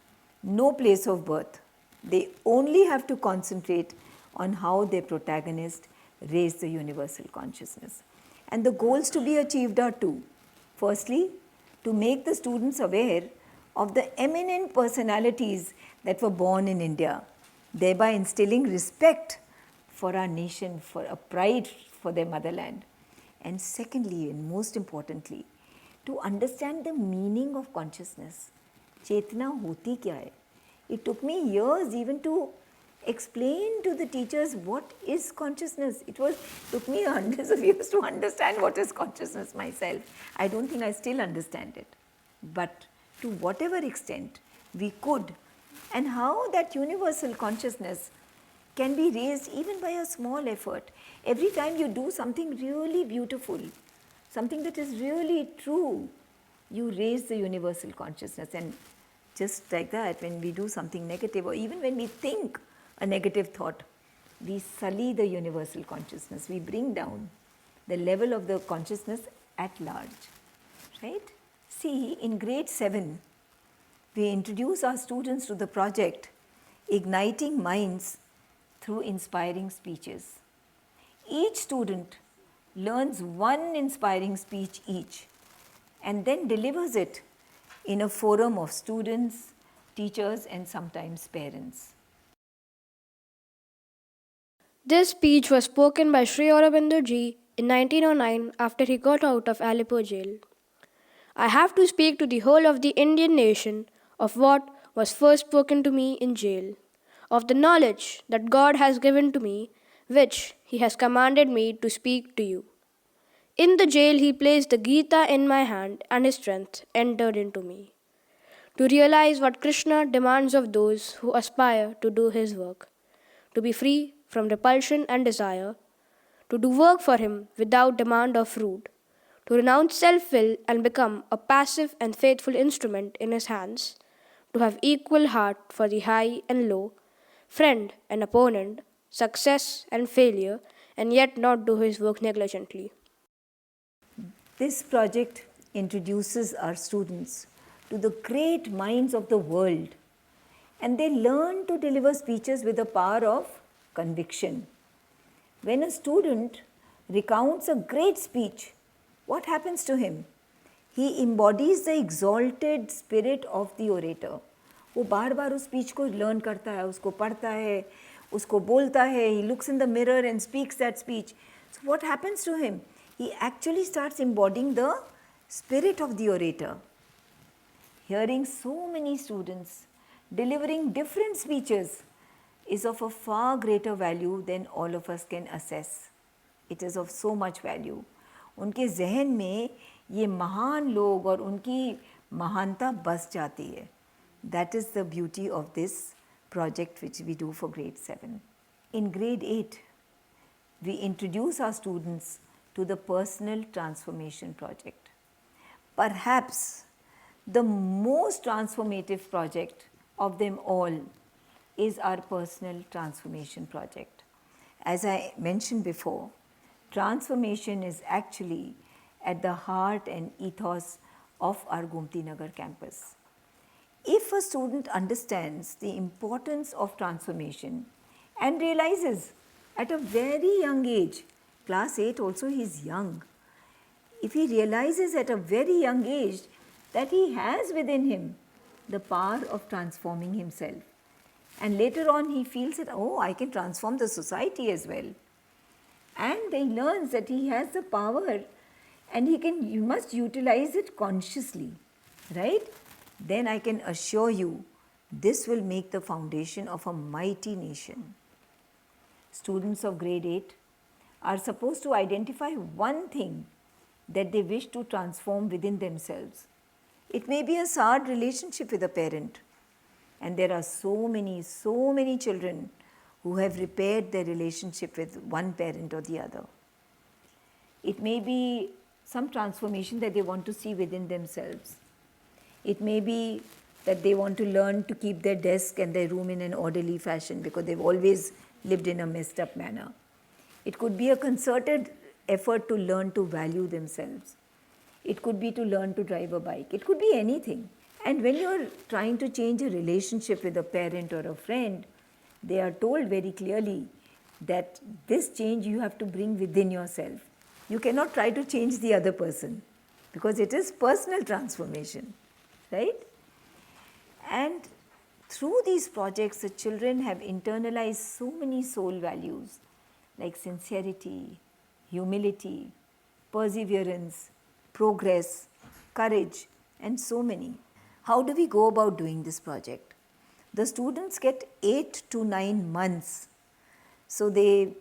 no place of birth. They only have to concentrate on how their protagonist raised the universal consciousness. And the goals to be achieved are 2. Firstly, to make the students aware of the eminent personalities that were born in India, thereby instilling respect for our nation, for a pride for their motherland. And secondly, and most importantly, to understand the meaning of consciousness. Chetna hoti kya hai? It took me years even to explain to the teachers what is consciousness. Took me hundreds of years to understand what is consciousness myself. I don't think I still understand it. But to whatever extent we could, and how that universal consciousness can be raised even by a small effort. Every time you do something really beautiful, something that is really true, you raise the universal consciousness. And just like that, when we do something negative, or even when we think a negative thought, we sully the universal consciousness. We bring down the level of the consciousness at large, right? See, in grade 7, we introduce our students to the project Igniting Minds through Inspiring Speeches. Each student learns one inspiring speech each and then delivers it in a forum of students, teachers, and sometimes parents. This speech was spoken by Sri Aurobindo Ji in 1909 after he got out of Aleppo jail. I have to speak to the whole of the Indian nation of what was first spoken to me in jail, of the knowledge that God has given to me, which He has commanded me to speak to you. In the jail He placed the Gita in my hand, and His strength entered into me, to realize what Krishna demands of those who aspire to do His work, to be free from repulsion and desire, to do work for Him without demand of fruit, to renounce self-will and become a passive and faithful instrument in His hands, to have equal heart for the high and low, friend and opponent, success and failure, and yet not do His work negligently. This project introduces our students to the great minds of the world. And they learn to deliver speeches with the power of conviction. When a student recounts a great speech, what happens to him? He embodies the exalted spirit of the orator. वो बार बार उस speech को learn करता है, उसको पढ़ता है, उसको बोलता है. He looks in the mirror and speaks that speech. So what happens to him? He actually starts embodying the spirit of the orator. Hearing so many students delivering different speeches is of a far greater value than all of us can assess. It is of so much value. उनके जहन में ये महान लोग और उनकी महानता बस जाती है. That is the beauty of this project which we do for grade 7. In grade 8, we introduce our students to the personal transformation project. Perhaps the most transformative project of them all is our personal transformation project. As I mentioned before, transformation is actually at the heart and ethos of our Gomti Nagar campus. If a student understands the importance of transformation and realizes at a very young age, class 8 also he is young, if he realizes at a very young age that he has within him the power of transforming himself, and later on he feels that, oh, I can transform the society as well, and he learns that he has the power and you must utilize it consciously, right? Then I can assure you this will make the foundation of a mighty nation. Students of grade 8 are supposed to identify one thing that they wish to transform within themselves. It may be a sad relationship with a parent, and there are so many children who have repaired their relationship with one parent or the other. It may be some transformation that they want to see within themselves. It may be that they want to learn to keep their desk and their room in an orderly fashion because they've always lived in a messed up manner. It could be a concerted effort to learn to value themselves. It could be to learn to drive a bike. It could be anything. And when you're trying to change a relationship with a parent or a friend, they are told very clearly that this change you have to bring within yourself. You cannot try to change the other person because it is personal transformation, right? And through these projects, the children have internalized so many soul values like sincerity, humility, perseverance, progress, courage, and so many. How do we go about doing this project? The students get 8 to 9 months. So they,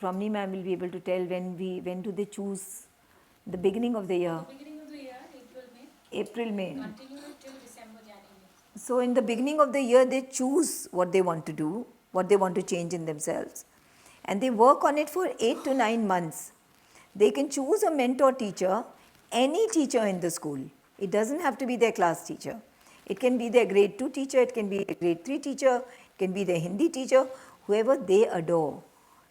Ramni ma'am will be able to tell when do they choose the beginning of the year? Beginning of the year, April, May. Continue till December, January. So in the beginning of the year, they choose what they want to do, what they want to change in themselves. And they work on it for 8 to 9 months. They can choose a mentor teacher, any teacher in the school. It doesn't have to be their class teacher. It can be their grade 2 teacher, it can be a grade 3 teacher, it can be their Hindi teacher, whoever they adore.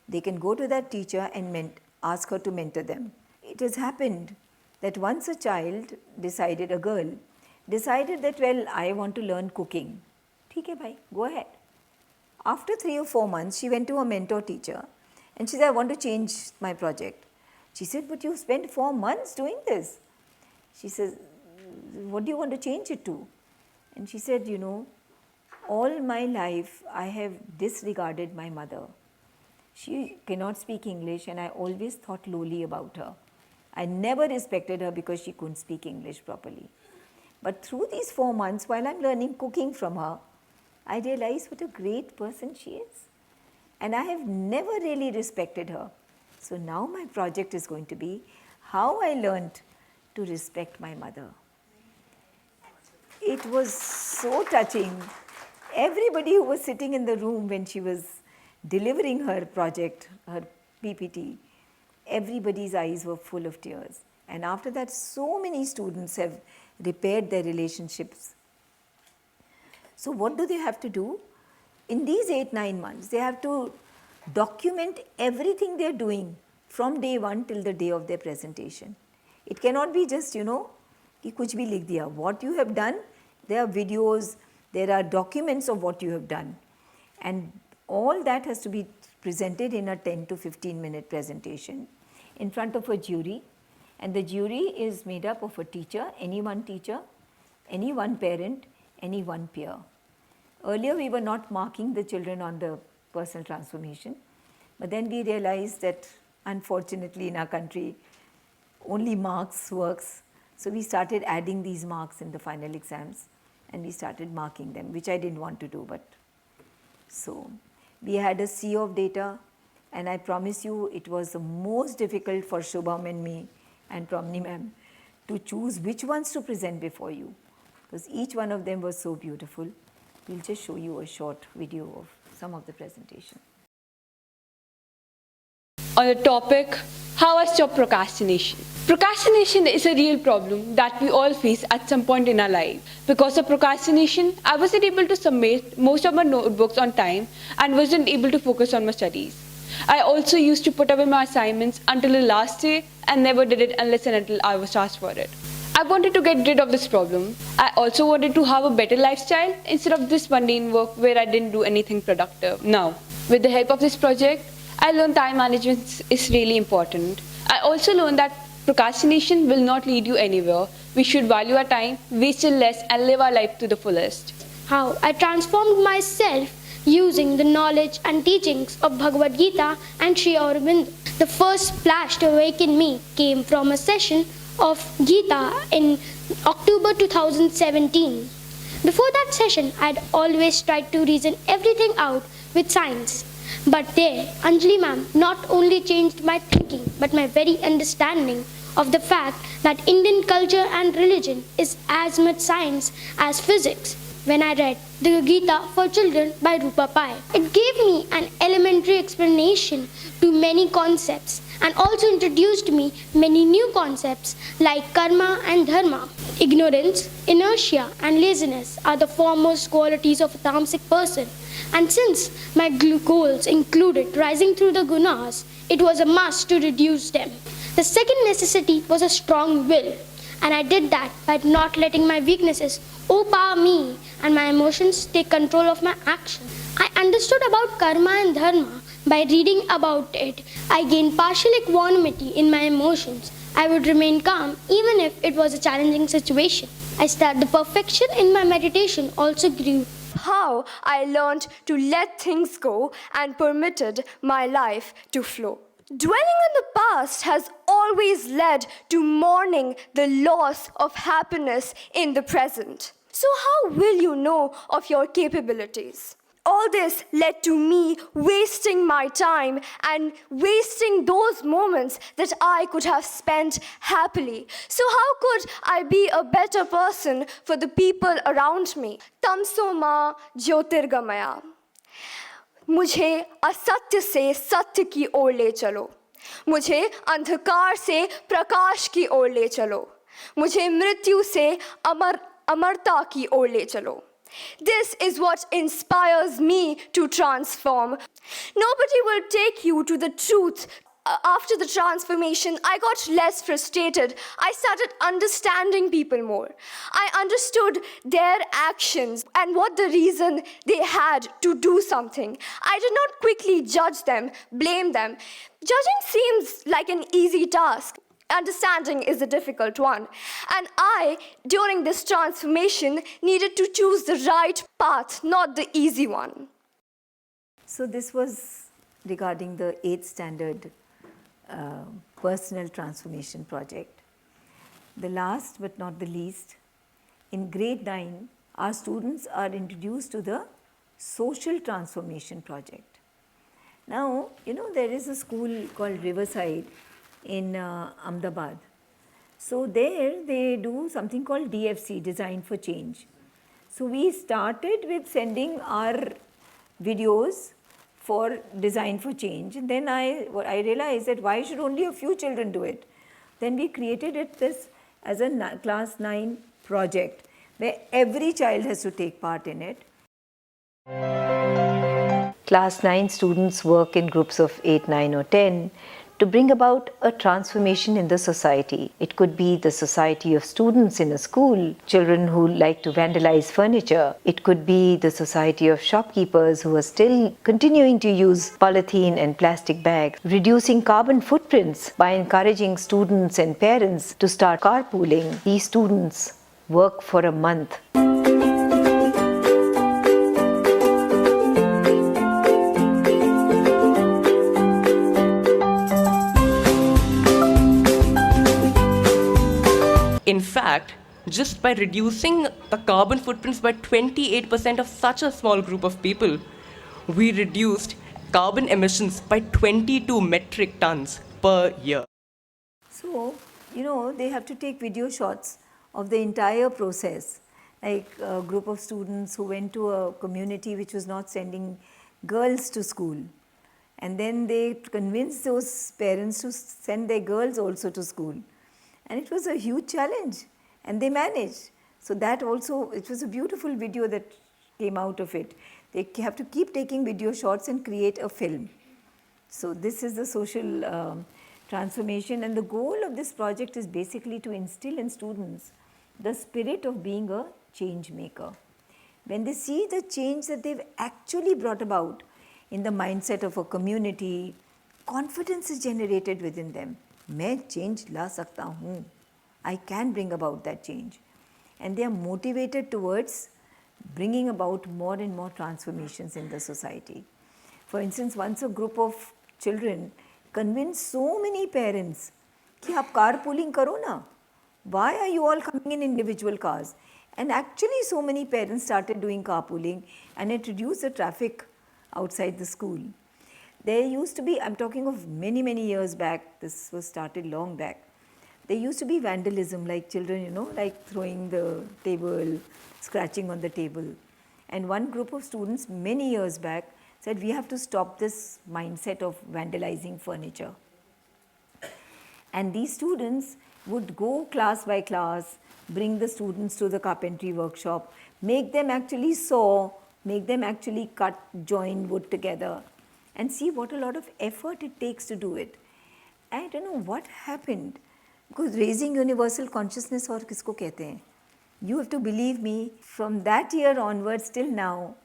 They can go to that teacher and ask her to mentor them. It has happened that once a child decided, a girl, decided that, well, I want to learn cooking. ठीक है भाई, go ahead. After 3 or 4 months, she went to a mentor teacher and she said, I want to change my project. She said, but you spent 4 months doing this. She says, what do you want to change it to? And she said, you know, all my life I have disregarded my mother. She cannot speak English and I always thought lowly about her. I never respected her because she couldn't speak English properly. But through these 4 months, while I'm learning cooking from her, I realized what a great person she is. And I have never really respected her. So now my project is going to be how I learned to respect my mother. It was so touching. Everybody who was sitting in the room when she was delivering her project, her PPT, everybody's eyes were full of tears. And after that, so many students have repaired their relationships. So what do they have to do? In these 8-9 months, they have to document everything they're doing from day 1 till the day of their presentation. It cannot be just, कि कुछ भी लिख दिया. What you have done, There are videos, there are documents of what you have done. And all that has to be presented in a 10 to 15 minute presentation in front of a jury. And the jury is made up of a teacher, any one parent, any one peer. Earlier we were not marking the children on the personal transformation, but then we realized that unfortunately in our country only marks works. So we started adding these marks in the final exams and we started marking them, which I didn't want to do. But so we had a sea of data, and I promise you it was the most difficult for Shubham and me and Promni ma'am to choose which ones to present before you, because each one of them was so beautiful. We'll just show you a short video of some of the presentation. On the topic, how I stop procrastination. Procrastination is a real problem that we all face at some point in our life. Because of procrastination, I wasn't able to submit most of my notebooks on time and wasn't able to focus on my studies. I also used to put away my assignments until the last day and never did it unless and until I was asked for it. I wanted to get rid of this problem. I also wanted to have a better lifestyle instead of this mundane work where I didn't do anything productive. Now, with the help of this project, I learned time management is really important. I also learned that procrastination will not lead you anywhere. We should value our time, waste it less, and live our life to the fullest. How I transformed myself using the knowledge and teachings of Bhagwat Gita and Sri Aurobindo. The first splash to awaken me came from a session of Gita in October 2017. Before that session, I had always tried to reason everything out with science. But there, Anjali ma'am not only changed my thinking, but my very understanding of the fact that Indian culture and religion is as much science as physics. When I read the Gita for Children by Rupa Pai, it gave me an elementary explanation to many concepts and also introduced me many new concepts like karma and dharma. Ignorance, inertia and laziness are the foremost qualities of a tamasic person. And since my goals included rising through the gunas, it was a must to reduce them. The second necessity was a strong will, and I did that by not letting my weaknesses overpower me and my emotions take control of my actions. I understood about karma and dharma. By reading about it, I gained partial equanimity in my emotions. I would remain calm even if it was a challenging situation. The perfection in my meditation also grew. How I learned to let things go and permitted my life to flow. Dwelling on the past has always led to mourning the loss of happiness in the present. So how will you know of your capabilities? All this led to me wasting my time and wasting those moments that I could have spent happily. So how could I be a better person for the people around me? Tamso ma jyotirgamaya. मुझे असत्य से सत्य की ओर ले चलो, मुझे अंधकार से प्रकाश की ओर ले चलो, मुझे मृत्यु से अमरता की ओर ले चलो. This is what inspires me to transform. Nobody will take you to the truth. After the transformation, I got less frustrated. I started understanding people more. I understood their actions and what the reason they had to do something. I did not quickly judge them, blame them. Judging seems like an easy task. Understanding is a difficult one. And I, during this transformation, needed to choose the right path, not the easy one. So this was regarding the 8th standard personal transformation project. The last but not the least, in grade 9, our students are introduced to the social transformation project. Now, you know, there is a school called Riverside in Ahmedabad. So there they do something called DFC, Design for Change. So we started with sending our videos for Design for Change. And then I realized that why should only a few children do it? Then we created it as a class 9 project where every child has to take part in it. Class 9 students work in groups of 8, 9 or 10 to bring about a transformation in the society. It could be the society of students in a school, children who like to vandalize furniture. It could be the society of shopkeepers who are still continuing to use polythene and plastic bags, reducing carbon footprints by encouraging students and parents to start carpooling. These students work for a month. In fact, just by reducing the carbon footprints by 28% of such a small group of people, we reduced carbon emissions by 22 metric tons per year. So, they have to take video shots of the entire process. Like a group of students who went to a community which was not sending girls to school. And then they convinced those parents to send their girls also to school. And it was a huge challenge, and they managed. So that also, it was a beautiful video that came out of it. They have to keep taking video shots and create a film. So this is the social transformation, and the goal of this project is basically to instill in students the spirit of being a change maker. When they see the change that they've actually brought about in the mindset of a community, confidence is generated within them. मैं change ला सकता हूँ. I can bring about that change. And they are motivated towards bringing about more and more transformations in the society. For instance, once a group of children convinced so many parents कि आप carpooling करो ना. Why are you all coming in individual cars? And actually so many parents started doing carpooling, and it reduced the traffic outside the school. There used to be, I'm talking of many, many years back, this was started long back. There used to be vandalism, like children, like throwing the table, scratching on the table. And one group of students many years back said, we have to stop this mindset of vandalizing furniture. And these students would go class by class, bring the students to the carpentry workshop, make them actually saw, make them actually cut, join wood together, and see what a lot of effort it takes to do it. I don't know what happened, because raising universal consciousness or kisko kehte hain. You have to believe me, from that year onwards till now,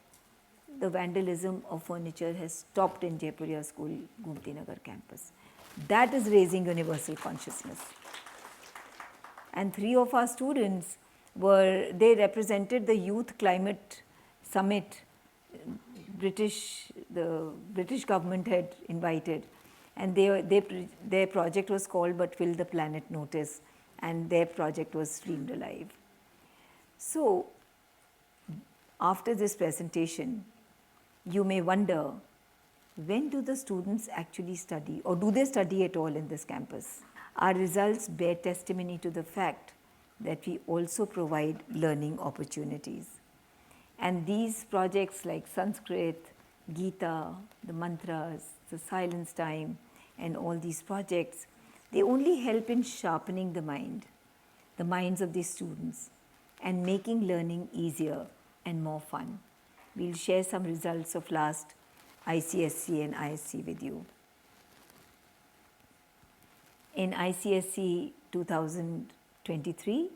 the vandalism of furniture has stopped in Jaipuria School, Gomti Nagar campus. That is raising universal consciousness. And 3 of our students they represented the Youth Climate Summit the British government had invited, and their project was called But Will the Planet Notice, and their project was streamed live. So after this presentation, you may wonder, when do the students actually study, or do they study at all in this campus? Our results bear testimony to the fact that we also provide learning opportunities. And these projects like Sanskrit, Gita, the mantras, the silence time, and all these projects, they only help in sharpening the minds of these students, and making learning easier and more fun. We'll share some results of last ICSC and ISC with you. In ICSC 2023,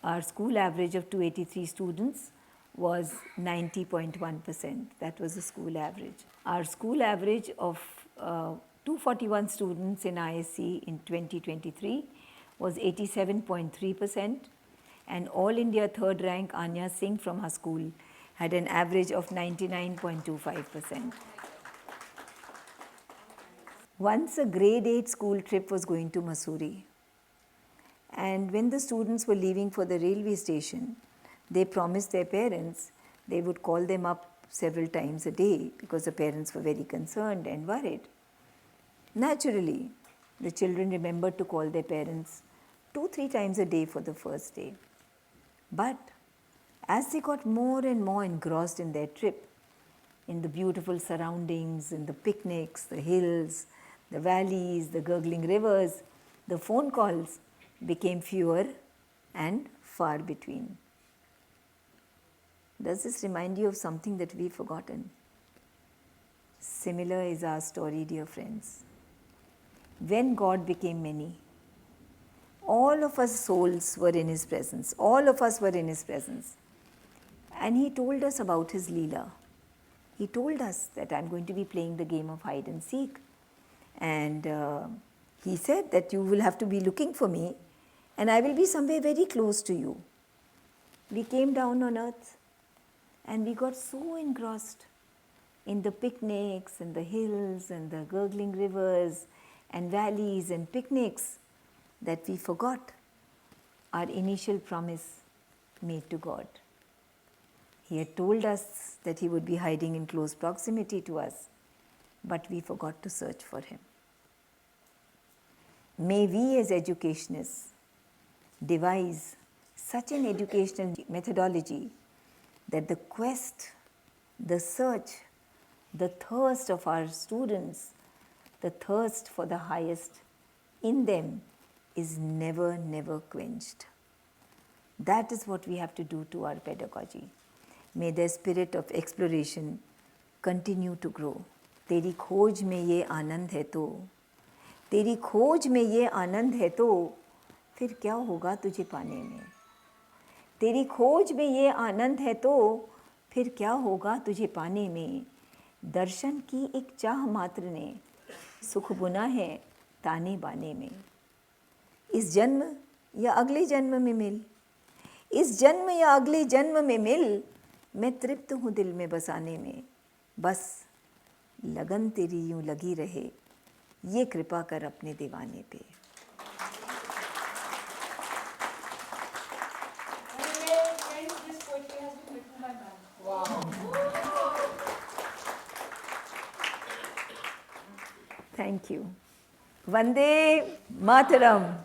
our school average of 283 students was 90.1%. That was the school average. Our school average of 241 students in ISC in 2023 was 87.3%, and All India third rank Anya Singh from our school had an average of 99.25%. Once a grade 8 school trip was going to Mussoorie, and when the students were leaving for the railway station, they promised their parents they would call them up several times a day, because the parents were very concerned and worried. Naturally, the children remembered to call their parents 2-3 times a day for the first day. But as they got more and more engrossed in their trip, in the beautiful surroundings, in the picnics, the hills, the valleys, the gurgling rivers, the phone calls became fewer and far between. Does this remind you of something that we've forgotten? Similar is our story, dear friends. when God became many, all of us souls were in His presence. All of us were in His presence. And He told us about His Leela. He told us that I'm going to be playing the game of hide and seek. And He said that you will have to be looking for me and I will be somewhere very close to you. We came down on earth and we got so engrossed in the picnics and the hills and the gurgling rivers and valleys and picnics that we forgot our initial promise made to God. He had told us that He would be hiding in close proximity to us, but we forgot to search for Him. May we as educationists devise such an educational methodology that the quest, the search, the thirst of our students, the thirst for the highest in them is never, never quenched. That is what we have to do to our pedagogy. May their spirit of exploration continue to grow. तेरी खोज में ये आनंद है तो, तेरी खोज में ये आनंद है तो, फिर क्या होगा तुझे पाने में? तेरी खोज में ये आनंद है तो, फिर क्या होगा तुझे पाने में? दर्शन की एक चाह मात्र ने सुख बुना है ताने बाने में. इस जन्म या अगले जन्म में मिल, इस जन्म या अगले जन्म में मिल, मैं तृप्त हूँ दिल में बसाने में. बस लगन तेरी यूँ लगी रहे, ये कृपा कर अपने दीवाने पे. Thank you. Vande Mataram.